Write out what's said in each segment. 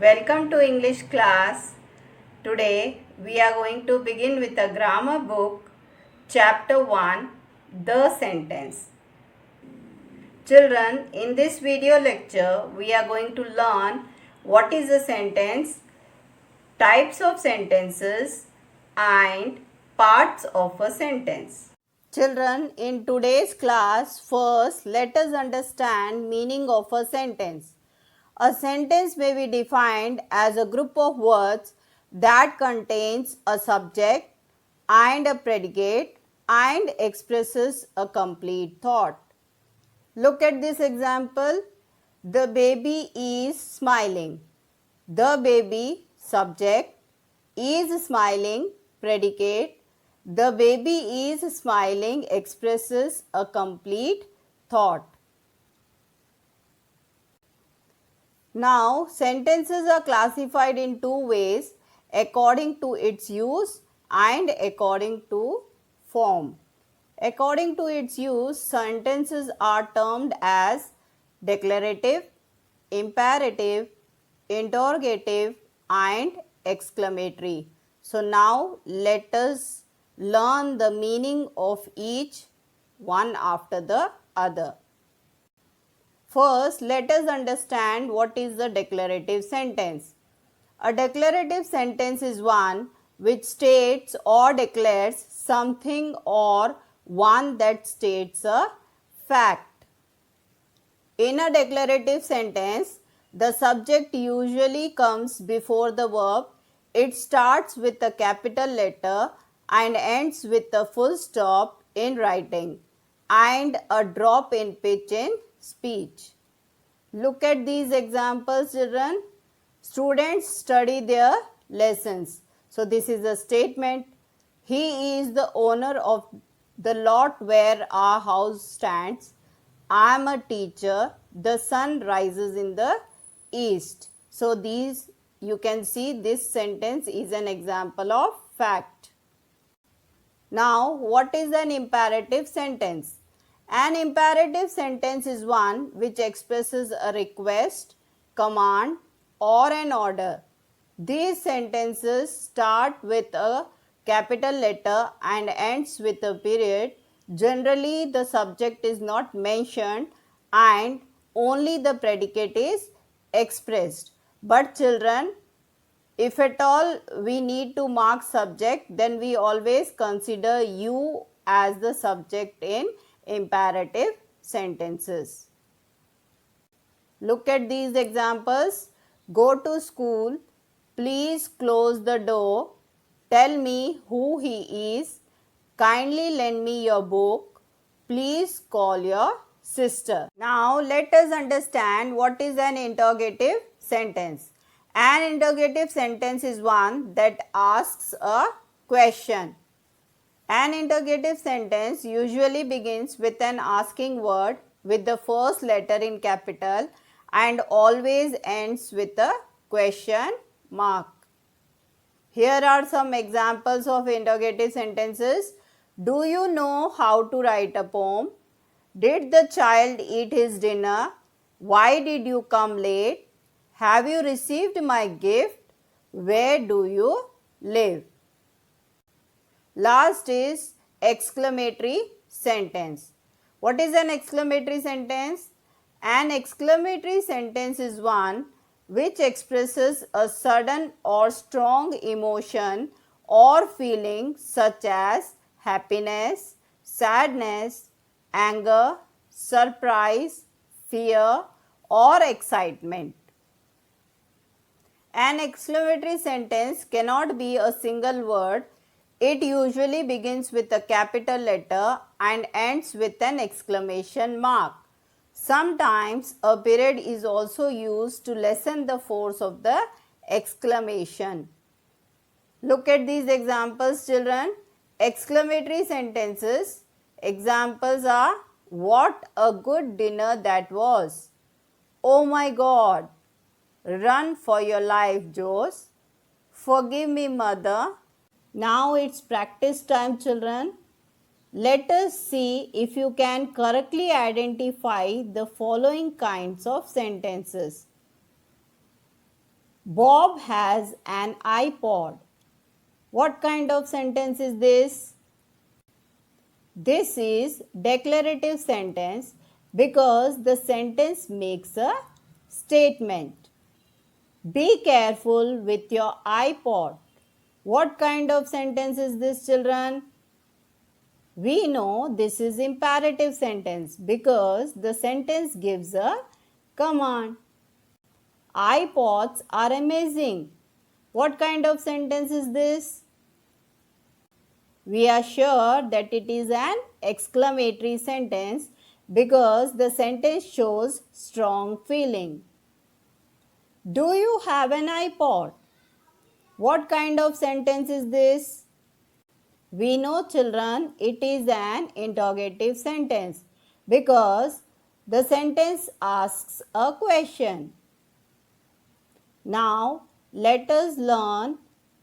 Welcome to English class. Today we are going to begin with a grammar book, chapter 1, The Sentence. Children, in this video lecture we are going to learn what is a sentence, types of sentences and parts of a sentence. Children, in today's class, first let us understand meaning of a sentence. A sentence may be defined as a group of words that contains a subject and a predicate and expresses a complete thought. Look at this example. The baby is smiling. The baby, subject, is smiling, predicate. The baby is smiling expresses a complete thought. Now, sentences are classified in two ways, according to its use and according to form. According to its use, sentences are termed as declarative, imperative, interrogative and exclamatory. So now let us learn the meaning of each one after the other. First, let us understand what is the declarative sentence. A declarative sentence is one which states or declares something or one that states a fact. In a declarative sentence, the subject usually comes before the verb. It starts with a capital letter and ends with a full stop in writing and a drop in pitch in speech. Look at these examples, children. Students study their lessons. So this is a statement. He is the owner of the lot where our house stands. I am a teacher. The sun rises in the east. So these, you can see this sentence is an example of fact. Now, what is an imperative sentence? An imperative sentence is one which expresses a request, command or an order. These sentences start with a capital letter and ends with a period. Generally, the subject is not mentioned and only the predicate is expressed. But children, if at all we need to mark subject, then we always consider you as the subject in imperative sentences. Look at these examples. Go to school. Please close the door. Tell me who he is. Kindly lend me your book. Please call your sister. Now let us understand what is an interrogative sentence. An interrogative sentence is one that asks a question. An interrogative sentence usually begins with an asking word with the first letter in capital and always ends with a question mark. Here are some examples of interrogative sentences. Do you know how to write a poem? Did the child eat his dinner? Why did you come late? Have you received my gift? Where do you live? Last is exclamatory sentence. What is an exclamatory sentence? An exclamatory sentence is one which expresses a sudden or strong emotion or feeling such as happiness, sadness, anger, surprise, fear or excitement. An exclamatory sentence cannot be a single word. It usually begins with a capital letter and ends with an exclamation mark. Sometimes a period is also used to lessen the force of the exclamation. Look at these examples, children. Exclamatory sentences. Examples are, what a good dinner that was. Oh my God. Run for your life, Jose. Forgive me, mother. Now it's practice time, children. Let us see if you can correctly identify the following kinds of sentences. Bob has an iPod. What kind of sentence is this? This is declarative sentence because the sentence makes a statement. Be careful with your iPod. What kind of sentence is this, children? We know this is imperative sentence because the sentence gives a command. iPods are amazing. What kind of sentence is this? We are sure that it is an exclamatory sentence because the sentence shows strong feeling. Do you have an iPod? What kind of sentence is this? We know, children, it is an interrogative sentence because the sentence asks a question. Now, let us learn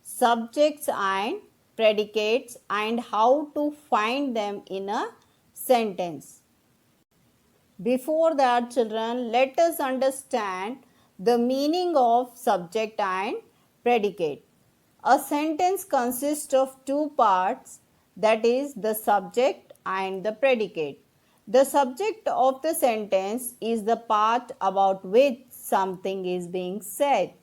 subjects and predicates and how to find them in a sentence. Before that, children, let us understand the meaning of subject and predicate. A sentence consists of two parts, that is the subject and the predicate. The subject of the sentence is the part about which something is being said,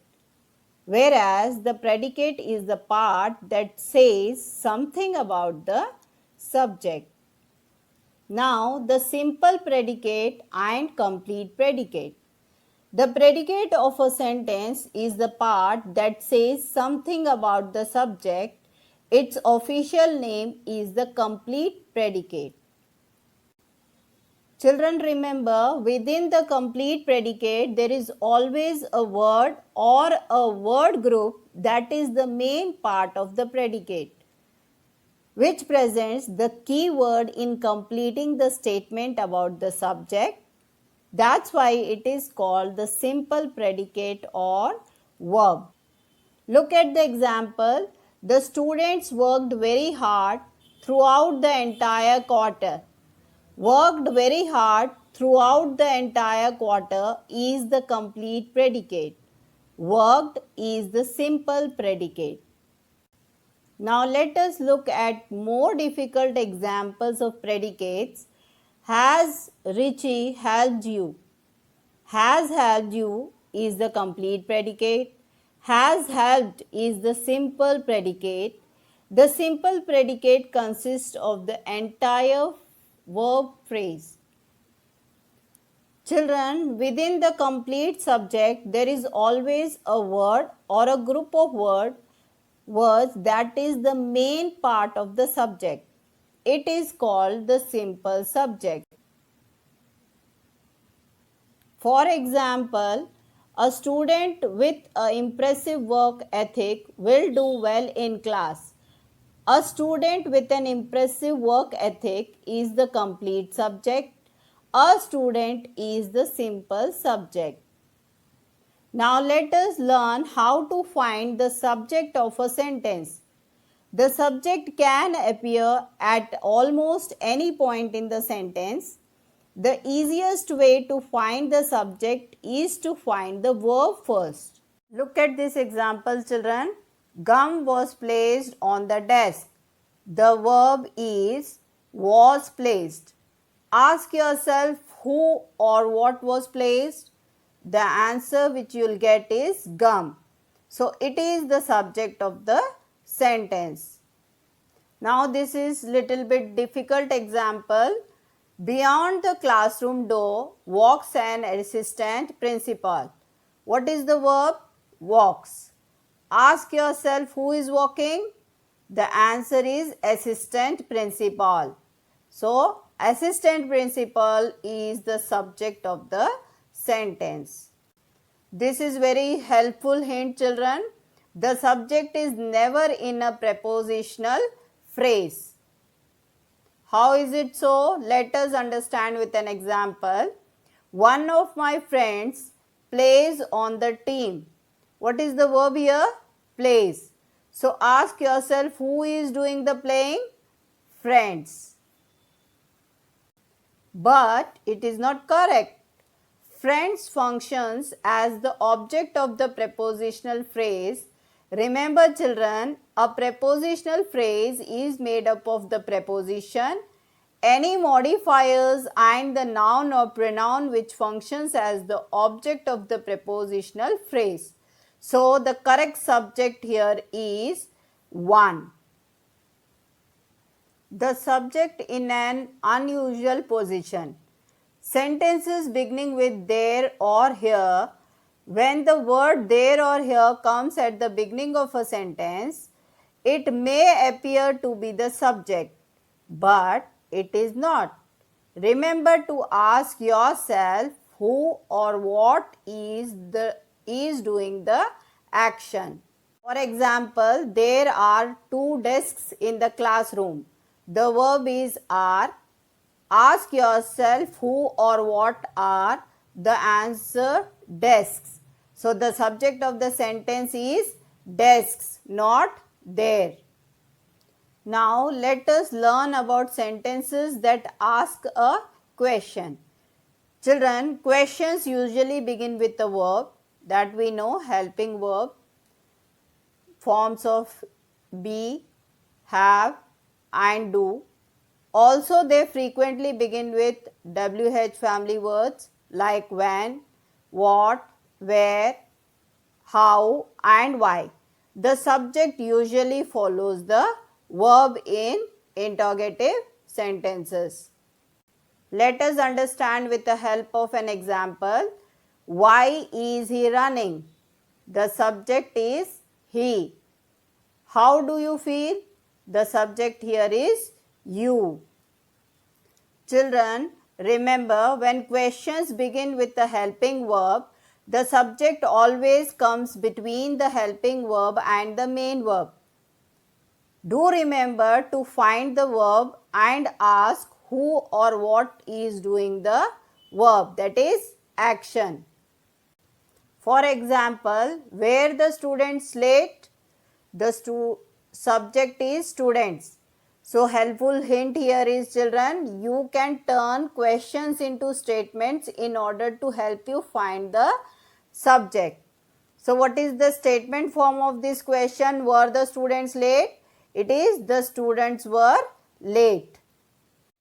whereas the predicate is the part that says something about the subject. Now, the simple predicate and complete predicate. The predicate of a sentence is the part that says something about the subject. Its official name is the complete predicate. Children, remember, within the complete predicate, there is always a word or a word group that is the main part of the predicate, which presents the key word in completing the statement about the subject. That's why it is called the simple predicate or verb. Look at the example. The students worked very hard throughout the entire quarter. Worked very hard throughout the entire quarter is the complete predicate. Worked is the simple predicate. Now let us look at more difficult examples of predicates. Has Richie helped you? Has helped you is the complete predicate. Has helped is the simple predicate. The simple predicate consists of the entire verb phrase. Children, within the complete subject, there is always a word or a group of words that is the main part of the subject. It is called the simple subject. For example, a student with an impressive work ethic will do well in class. A student with an impressive work ethic is the complete subject. A student is the simple subject. Now let us learn how to find the subject of a sentence. The subject can appear at almost any point in the sentence. The easiest way to find the subject is to find the verb first. Look at this example, children. Gum was placed on the desk. The verb is was placed. Ask yourself who or what was placed. The answer which you will get is gum. So it is the subject of the sentence. Now this is little bit difficult example. Beyond the classroom door walks an assistant principal. What is the verb? Walks. Ask yourself who is walking? The answer is assistant principal. So, assistant principal is the subject of the sentence. This is very helpful hint, children. The subject is never in a prepositional phrase. How is it so? Let us understand with an example. One of my friends plays on the team. What is the verb here? Plays. So ask yourself who is doing the playing? Friends. But it is not correct. friends functions as the object of the prepositional phrase. Remember children, a prepositional phrase is made up of the preposition, any modifiers and the noun or pronoun which functions as the object of the prepositional phrase. So the correct subject here is 1. The subject in an unusual position. Sentences beginning with there or here. When the word there or here comes at the beginning of a sentence, it may appear to be the subject, but it is not. Remember to ask yourself who or what is doing the action. For example, there are 2 desks in the classroom. The verb is are. Ask yourself who or what are. The answer desks. So the subject of the sentence is desks, not there. Now let us learn about sentences that ask a question. Children, questions usually begin with a verb that we know, helping verb, forms of be, have and do. Also they frequently begin with WH family words like when, what, where, how and why. The subject usually follows the verb in interrogative sentences. Let us understand with the help of an example. Why is he running? The subject is he. How do you feel? The subject here is you. Children, remember when questions begin with the helping verb, the subject always comes between the helping verb and the main verb. Do remember to find the verb and ask who or what is doing the verb, that is action. For example, where the students late, the subject is students. So helpful hint here is children, you can turn questions into statements in order to help you find the subject. So what is the statement form of this question? Were the students late? It is the students were late.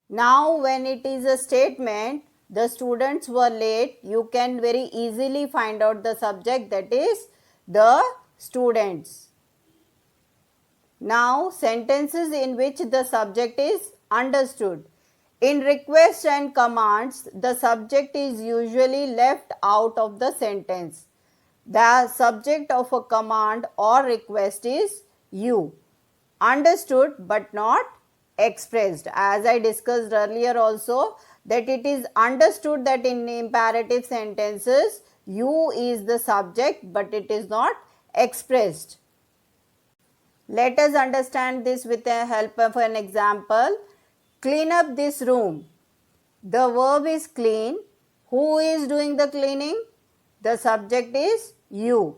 Now when it is a statement, the students were late, you can very easily find out the subject, that is the students. Now sentences in which the subject is understood. In requests and commands, the subject is usually left out of the sentence. The subject of a command or request is you. Understood but not expressed. As I discussed earlier also, that it is understood that in imperative sentences, you is the subject but it is not expressed. Let us understand this with the help of an example. Clean up this room. The verb is clean. Who is doing the cleaning? The subject is you.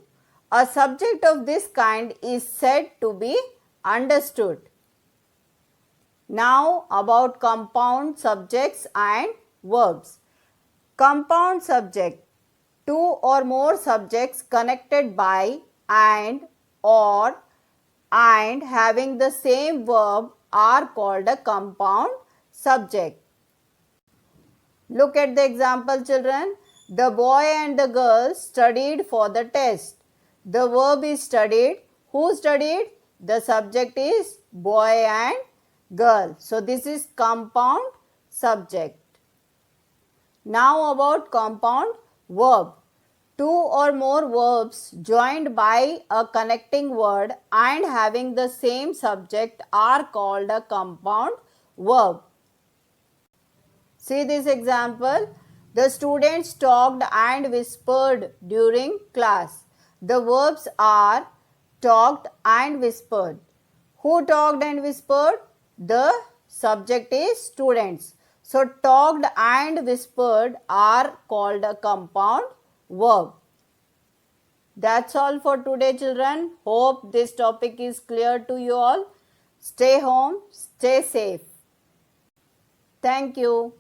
A subject of this kind is said to be understood. Now about compound subjects and verbs. Compound subject, 2 or more subjects connected by and or and having the same verb are called a compound subject. Look at the example children. The boy and the girl studied for the test. The verb is studied. Who studied? The subject is boy and girl. So this is compound subject. Now about compound verb. 2 or more verbs joined by a connecting word and having the same subject are called a compound verb. See this example. The students talked and whispered during class. The verbs are talked and whispered. Who talked and whispered? The subject is students. So talked and whispered are called a compound verb. That's all for today children. Hope this topic is clear to you all. Stay home, stay safe. Thank you.